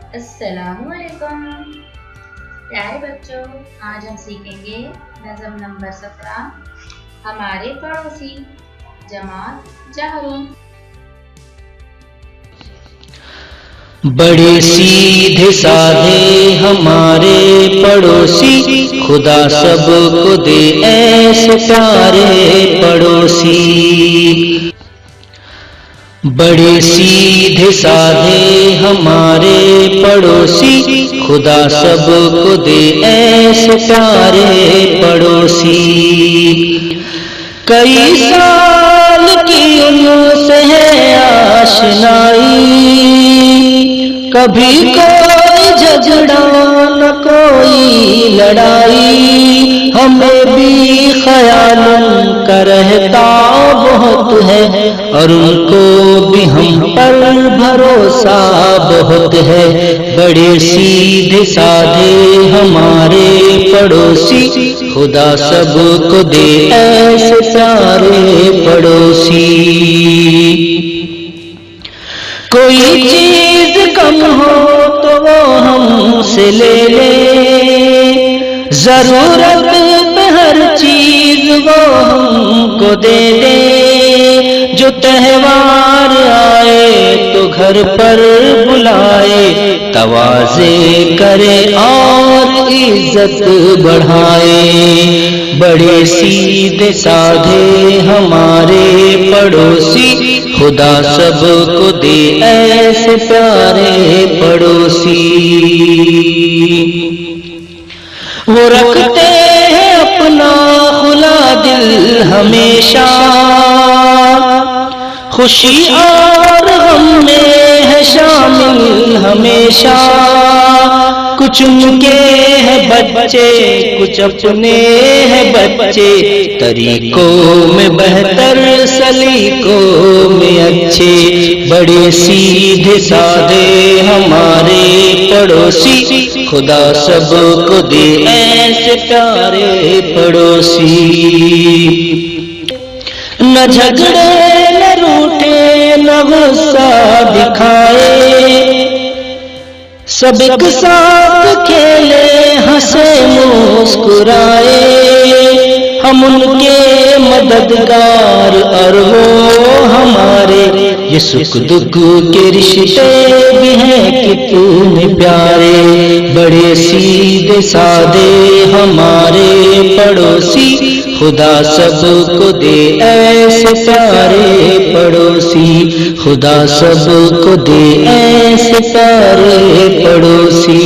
अस्सलामुअलैकुम प्यारे बच्चों, आज हम सीखेंगे नज़म नंबर 17 हमारे पड़ोसी जमात जहरुम। बड़े सीधे साधे हमारे पड़ोसी, खुदा सबको दे ऐसे प्यारे पड़ोसी। बड़े सीधे साधे हमारे पड़ोसी, खुदा सबको दे ऐसे प्यारे पड़ोसी। कई साल की उम्र से है आशनाई, कभी कोई झगड़ा न कोई लड़ाई। हमें भी ख्याल का रहता बहुत है और उनको भी हम पर भरोसा बहुत है। बड़े सीधे साधे हमारे पड़ोसी, खुदा सबको दे ऐसे सारे पड़ोसी। कोई चीज कम हो तो वो हमसे ले ले, जरूरत पे हर चीज वो हमको दे दे। जो त्योहार आए तो घर पर बुलाए, तवाज़े करे और इज्जत बढ़ाए। बड़े सीधे साधे हमारे पड़ोसी, खुदा सबको दे ऐसे प्यारे पड़ोसी। वो रखते हैं अपना खुला दिल हमेशा, खुशी और गम में है शामिल हमेशा। कुछ उनके हैं बच्चे, कुछ अपने हैं बच्चे, तरीकों में बेहतर सलीकों में अच्छे। बड़े सीधे साधे हमारे पड़ोसी, खुदा सबको दे ऐसे प्यारे पड़ोसी। न झगड़े न रूठे न गुस्सा दिखाए, सब एक साथ खेले हंसे मुस्कुराए। हम उनके मददगार और वो हमारे, ये सुख दुख के रिश्ते भी हैं कितने प्यारे। बड़े सीधे साधे हमारे पड़ोसी, खुदा सबको दे ऐसे प्यारे पड़ोसी। खुदा सबको दे ऐसे प्यारे पड़ोसी।